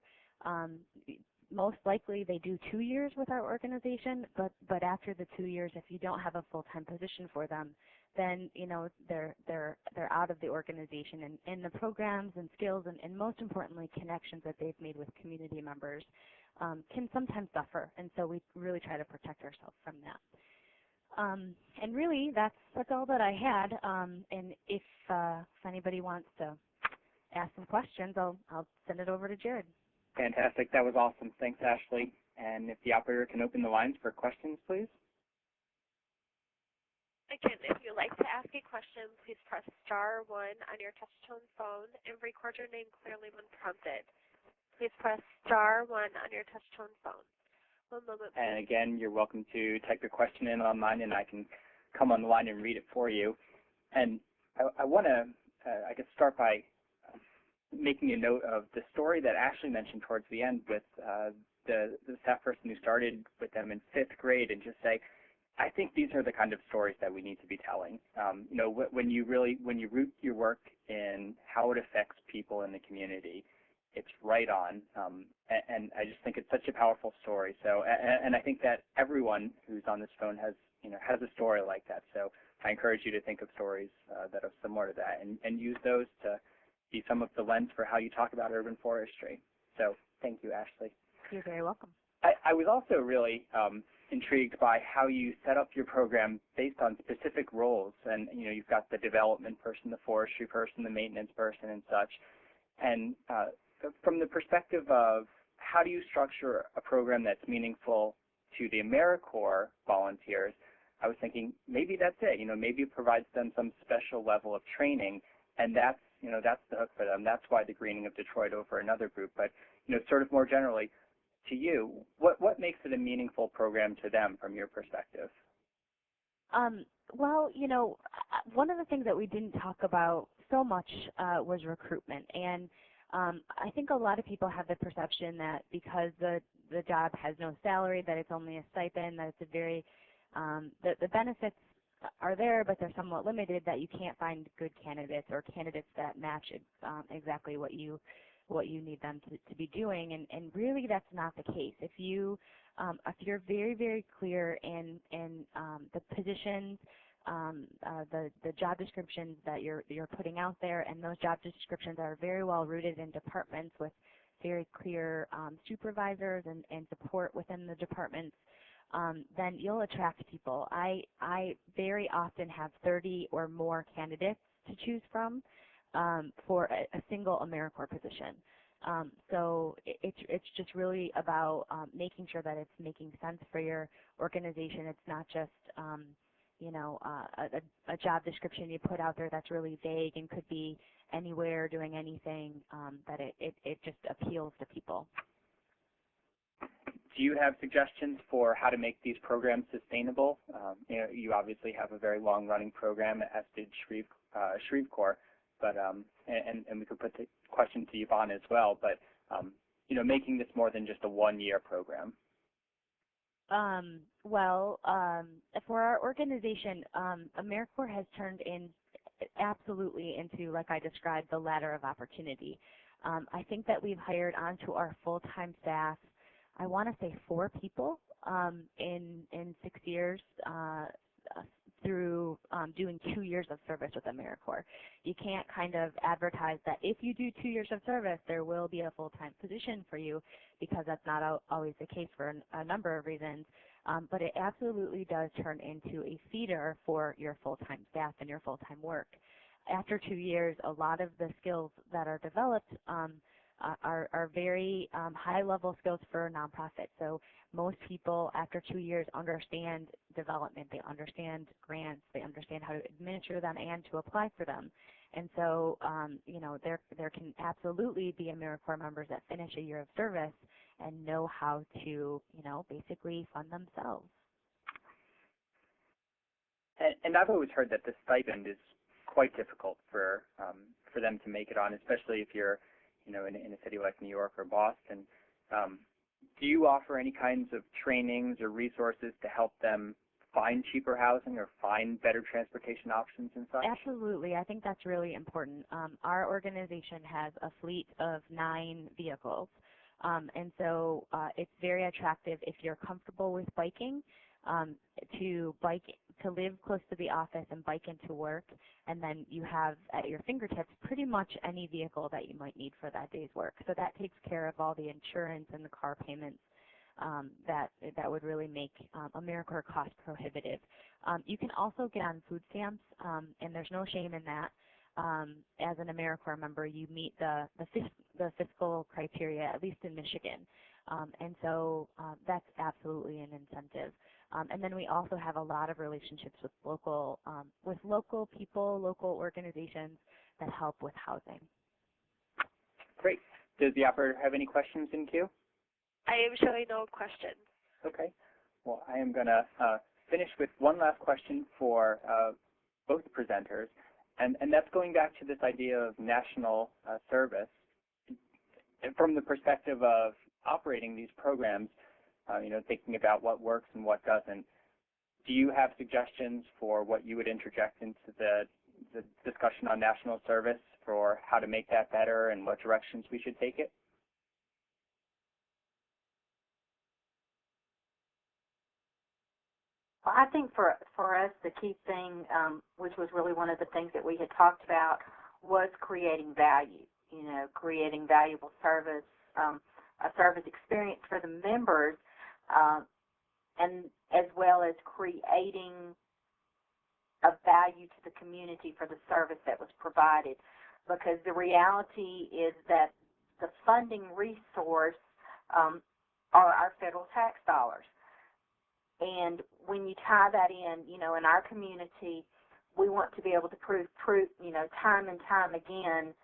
Most likely they do 2 years with our organization, but after the 2 years, if you don't have a full-time position for them, then they're out of the organization, and the programs and skills and most importantly connections that they've made with community members can sometimes suffer, and so we really try to protect ourselves from that. And really that's all that I had, and if anybody wants to ask some questions, I'll send it over to Jared. Fantastic. That was awesome. Thanks, Ashley. And if the operator can open the lines for questions, please. Again, if you'd like to ask a question, please press *1 on your touch-tone phone and record your name clearly when prompted. Please press *1 on your touch-tone phone. One moment, please. And again, you're welcome to type your question in online, and I can come on the line and read it for you. And I want to, I guess, start by making a note of the story that Ashley mentioned towards the end with the staff person who started with them in 5th grade, and just say, I think these are the kind of stories that we need to be telling. You know, when you root your work in how it affects people in the community, it's right on. And I just think it's such a powerful story. So, and I think that everyone who's on this phone has a story like that. So I encourage you to think of stories that are similar to that, and use those to be some of the lens for how you talk about urban forestry. So thank you, Ashley. You're very welcome. I was also really intrigued by how you set up your program based on specific roles. And, you know, you've got the development person, the forestry person, the maintenance person, and such. And from the perspective of how do you structure a program that's meaningful to the AmeriCorps volunteers, I was thinking maybe that's it. You know, maybe it provides them some special level of training, and that's the hook for them. That's why the Greening of Detroit over another group. But, you know, sort of more generally, to you, what makes it a meaningful program to them from your perspective? Well, you know, one of the things that we didn't talk about so much was recruitment. And I think a lot of people have the perception that because the job has no salary, that it's only a stipend, that it's a very, the benefits are there, but they're somewhat limited, that you can't find good candidates or candidates that match exactly what you need them to be doing, and really that's not the case. If you're very, very clear in the positions, the job descriptions that you're putting out there, and those job descriptions are very well rooted in departments with very clear supervisors and support within the departments, then you'll attract people. I very often have 30 or more candidates to choose from for a single AmeriCorps position. So it's just really about making sure that it's making sense for your organization. It's not just you know, a job description you put out there that's really vague and could be anywhere doing anything, that it just appeals to people. Do you have suggestions for how to make these programs sustainable? You know, you obviously have a very long-running program, as did AmeriCorps, but and we could put the question to Yvonne as well. But you know, making this more than just a one-year program. Well, for our organization, AmeriCorps has turned in absolutely into, like I described, the ladder of opportunity. I think that we've hired onto our full-time staff, I want to say 4 people in 6 years through doing 2 years of service with AmeriCorps. You can't kind of advertise that if you do 2 years of service, there will be a full-time position for you, because that's not always the case for a number of reasons. But it absolutely does turn into a feeder for your full-time staff and your full-time work. After 2 years, a lot of the skills that are developed are very high-level skills for a nonprofit. So most people after 2 years understand development, they understand grants, they understand how to administer them and to apply for them. And so, you know, there can absolutely be AmeriCorps members that finish a year of service and know how to, you know, basically fund themselves. And I've always heard that the stipend is quite difficult for them to make it on, especially if you're, you know, in a city like New York or Boston. Do you offer any kinds of trainings or resources to help them find cheaper housing or find better transportation options and such? Absolutely. I think that's really important. Our organization has a fleet of 9 vehicles, and so it's very attractive if you're comfortable with biking, to live close to the office and bike into work, and then you have at your fingertips pretty much any vehicle that you might need for that day's work. So that takes care of all the insurance and the car payments that would really make AmeriCorps cost prohibitive. You can also get on food stamps, and there's no shame in that. As an AmeriCorps member, you meet the fiscal criteria, at least in Michigan. And so that's absolutely an incentive. And then we also have a lot of relationships with local people, local organizations that help with housing. Great. Does the operator have any questions in queue? I am showing no questions. Okay. Well, I am going to finish with one last question for both presenters, and that's going back to this idea of national service. From the perspective of operating these programs, thinking about what works and what doesn't, do you have suggestions for what you would interject into the discussion on national service for how to make that better and what directions we should take it? Well, I think for us, the key thing, which was really one of the things that we had talked about, was creating value, creating valuable service, a service experience for the members, and as well as creating a value to the community for the service that was provided. Because the reality is that the funding resource are our federal tax dollars. And when you tie that in our community, we want to be able to prove time and time again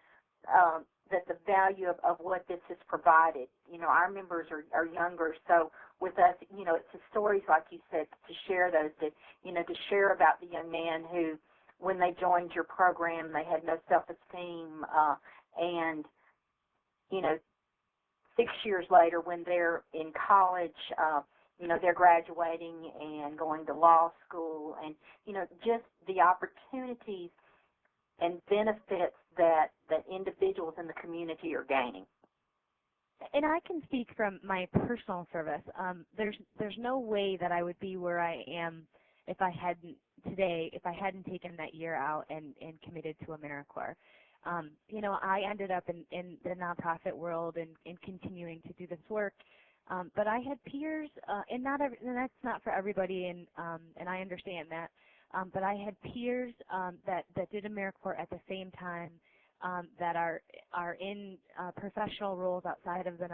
that the value of what this has provided. Our members are younger, so with us, it's the stories, like you said, to share those, to share about the young man who, when they joined your program, they had no self-esteem, and 6 years later, when they're in college, they're graduating and going to law school, and just the opportunities and benefits that individuals in the community are gaining. And I can speak from my personal service. There's no way that I would be where I am if I hadn't taken that year out and committed to AmeriCorps. I ended up in the nonprofit world and continuing to do this work. But I had peers, and that's not for everybody, and I understand that. But I had peers that did AmeriCorps at the same time, that are in professional roles outside of the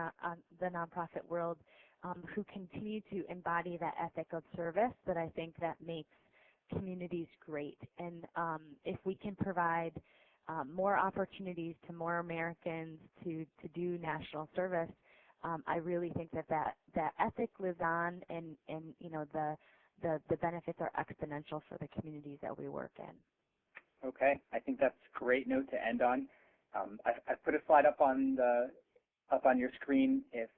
nonprofit world, who continue to embody that ethic of service that I think that makes communities great. And if we can provide more opportunities to more Americans to do national service, I really think that ethic lives on, and the benefits are exponential for the communities that we work in. Okay, I think that's a great note to end on. I put a slide up on your screen. If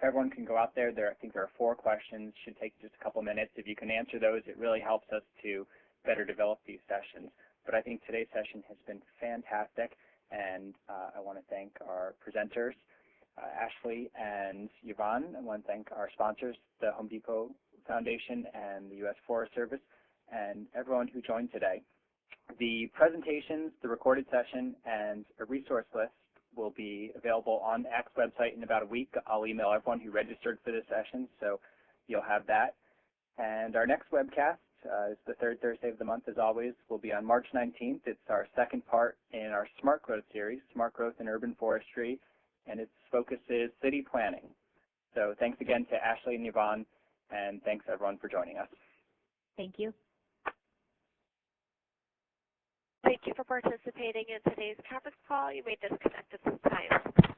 everyone can go out there, I think there are 4 questions. Should take just a couple minutes. If you can answer those, it really helps us to better develop these sessions. But I think today's session has been fantastic, and I want to thank our presenters, Ashley and Yvonne. I want to thank our sponsors, the Home Depot Foundation and the U.S. Forest Service, and everyone who joined today. The presentations, the recorded session, and a resource list will be available on the ACT's website in about a week. I'll email everyone who registered for this session, so you'll have that. And our next webcast is the 3rd Thursday of the month, as always, will be on March 19th. It's our second part in our Smart Growth series, Smart Growth in Urban Forestry, and its focus is city planning. So thanks again to Ashley and Yvonne, and thanks everyone for joining us. Thank you. Thank you for participating in today's conference call. You may disconnect at this time.